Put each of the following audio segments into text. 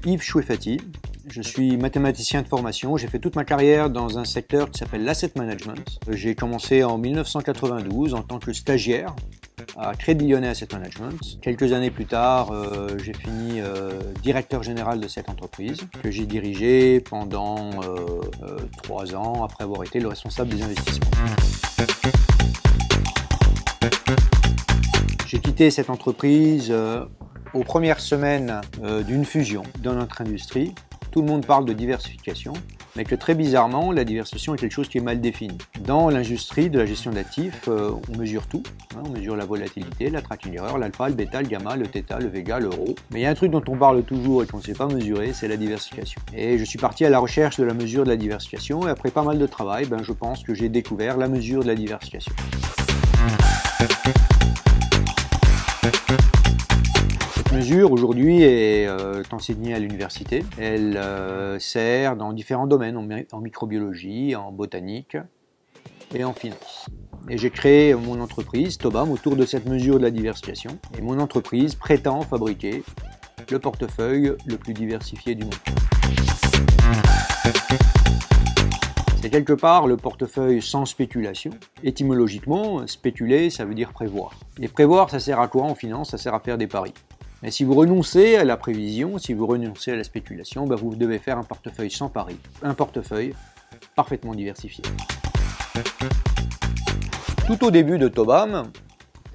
Yves Chouefati. Je suis mathématicien de formation. J'ai fait toute ma carrière dans un secteur qui s'appelle l'asset management. J'ai commencé en 1992 en tant que stagiaire à Crédit Lyonnais Asset Management. Quelques années plus tard, j'ai fini directeur général de cette entreprise que j'ai dirigée pendant 3 ans après avoir été le responsable des investissements. J'ai quitté cette entreprise aux premières semaines d'une fusion dans notre industrie. Tout le monde parle de diversification, mais que très bizarrement, la diversification est quelque chose qui est mal défini. Dans l'industrie de la gestion d'actifs, on mesure tout. On mesure la volatilité, la tracking error, l'alpha, le bêta, le gamma, le θ, le vega, le rho. Mais il y a un truc dont on parle toujours et qu'on ne sait pas mesurer, c'est la diversification. Et je suis parti à la recherche de la mesure de la diversification, et après pas mal de travail, je pense que j'ai découvert la mesure de la diversification. Cette mesure aujourd'hui est enseignée à l'université. Elle sert dans différents domaines, en microbiologie, en botanique et en finance. Et j'ai créé mon entreprise, Tobam, autour de cette mesure de la diversification. Et mon entreprise prétend fabriquer le portefeuille le plus diversifié du monde. C'est quelque part le portefeuille sans spéculation. Étymologiquement, spéculer, ça veut dire prévoir. Et prévoir, ça sert à quoi en finance? Ça sert à faire des paris. Mais si vous renoncez à la prévision, si vous renoncez à la spéculation, vous devez faire un portefeuille sans paris. Un portefeuille parfaitement diversifié. Tout au début de Tobam,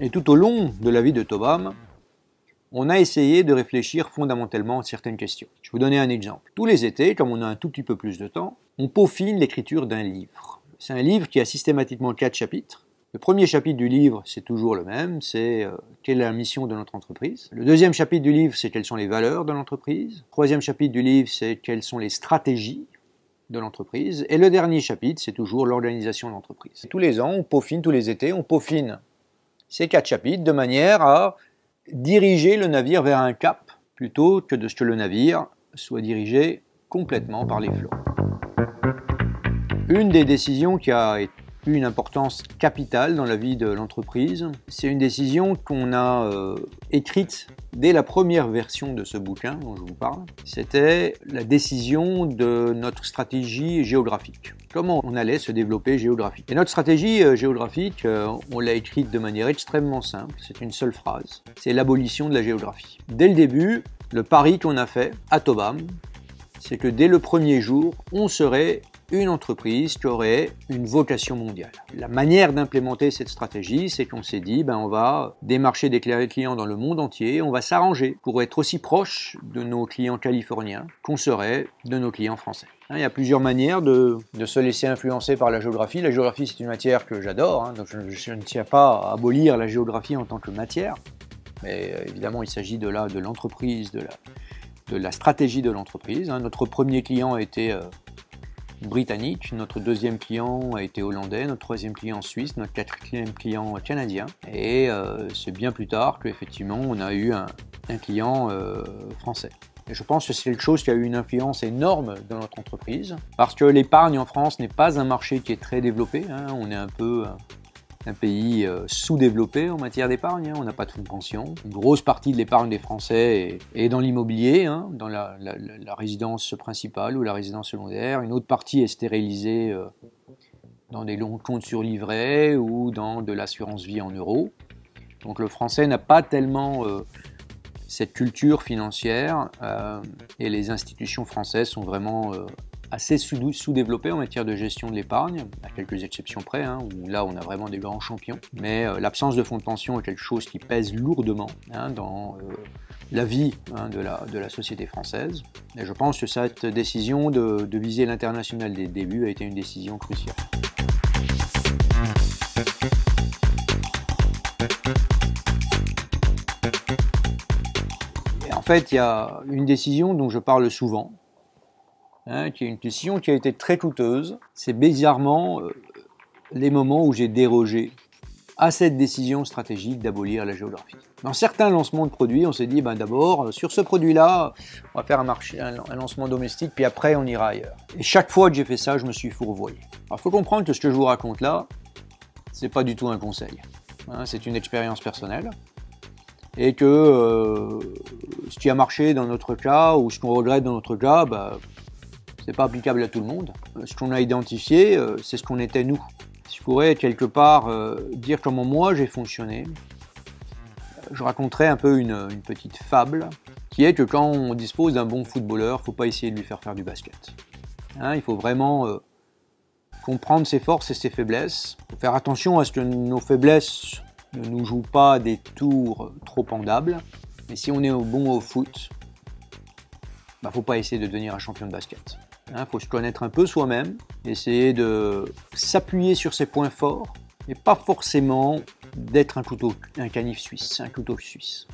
et tout au long de la vie de Tobam, on a essayé de réfléchir fondamentalement à certaines questions. Je vais vous donner un exemple. Tous les étés, comme on a un tout petit peu plus de temps, on peaufine l'écriture d'un livre. C'est un livre qui a systématiquement 4 chapitres. Le premier chapitre du livre, c'est toujours le même, c'est quelle est la mission de notre entreprise. Le deuxième chapitre du livre, c'est quelles sont les valeurs de l'entreprise. Le troisième chapitre du livre, c'est quelles sont les stratégies de l'entreprise. Et le dernier chapitre, c'est toujours l'organisation de l'entreprise. Tous les ans, on peaufine, tous les étés, on peaufine ces 4 chapitres de manière à diriger le navire vers un cap plutôt que de ce que le navire soit dirigé complètement par les flots. Une des décisions qui a eu une importance capitale dans la vie de l'entreprise, c'est une décision qu'on a écrite dès la première version de ce bouquin dont je vous parle. C'était la décision de notre stratégie géographique. Comment on allait se développer géographiquement. Et notre stratégie géographique, on l'a écrite de manière extrêmement simple, c'est une seule phrase, c'est l'abolition de la géographie. Dès le début, le pari qu'on a fait à Tobam, c'est que dès le premier jour, on serait une entreprise qui aurait une vocation mondiale. La manière d'implémenter cette stratégie, c'est qu'on s'est dit, on va démarcher des clients dans le monde entier, on va s'arranger pour être aussi proche de nos clients californiens qu'on serait de nos clients français. Il y a plusieurs manières de se laisser influencer par la géographie. La géographie, c'est une matière que j'adore, donc je ne tiens pas à abolir la géographie en tant que matière, mais évidemment, il s'agit de l'entreprise, de la stratégie de l'entreprise. Notre premier client a été britannique, notre deuxième client a été hollandais, notre troisième client suisse, notre quatrième client canadien, et c'est bien plus tard qu'effectivement on a eu un client français. Et je pense que c'est quelque chose qui a eu une influence énorme dans notre entreprise, parce que l'épargne en France n'est pas un marché qui est très développé, on est un peu un pays sous-développé en matière d'épargne, on n'a pas de fonds de pension. Une grosse partie de l'épargne des Français est dans l'immobilier, dans la résidence principale ou la résidence secondaire. Une autre partie est stérilisée dans des longs comptes sur livret ou dans de l'assurance vie en euros. Donc le Français n'a pas tellement cette culture financière et les institutions françaises sont vraiment assez sous-développé en matière de gestion de l'épargne, à quelques exceptions près, où là on a vraiment des grands champions. Mais l'absence de fonds de pension est quelque chose qui pèse lourdement dans la vie de la société française. Et je pense que cette décision de viser l'international dès le début a été une décision cruciale. Et en fait, il y a une décision dont je parle souvent, qui est une décision qui a été très coûteuse. C'est bizarrement les moments où j'ai dérogé à cette décision stratégique d'abolir la géographie. Dans certains lancements de produits, on s'est dit, d'abord, sur ce produit-là, on va faire un lancement domestique, puis après, on ira ailleurs. Et chaque fois que j'ai fait ça, je me suis fourvoyé. Alors, il faut comprendre que ce que je vous raconte là, c'est pas du tout un conseil. C'est une expérience personnelle. et que ce qui a marché dans notre cas ou ce qu'on regrette dans notre cas, c'est pas applicable à tout le monde. Ce qu'on a identifié, c'est ce qu'on était nous. Si je pourrais quelque part dire comment moi j'ai fonctionné, je raconterai un peu une petite fable qui est que quand on dispose d'un bon footballeur, il ne faut pas essayer de lui faire du basket. Il faut vraiment comprendre ses forces et ses faiblesses. Il faut faire attention à ce que nos faiblesses ne nous jouent pas des tours trop pendables. Mais si on est bon au foot, il ne faut pas essayer de devenir un champion de basket. Il faut se connaître un peu soi-même, essayer de s'appuyer sur ses points forts, et pas forcément d'être un canif suisse, un couteau suisse.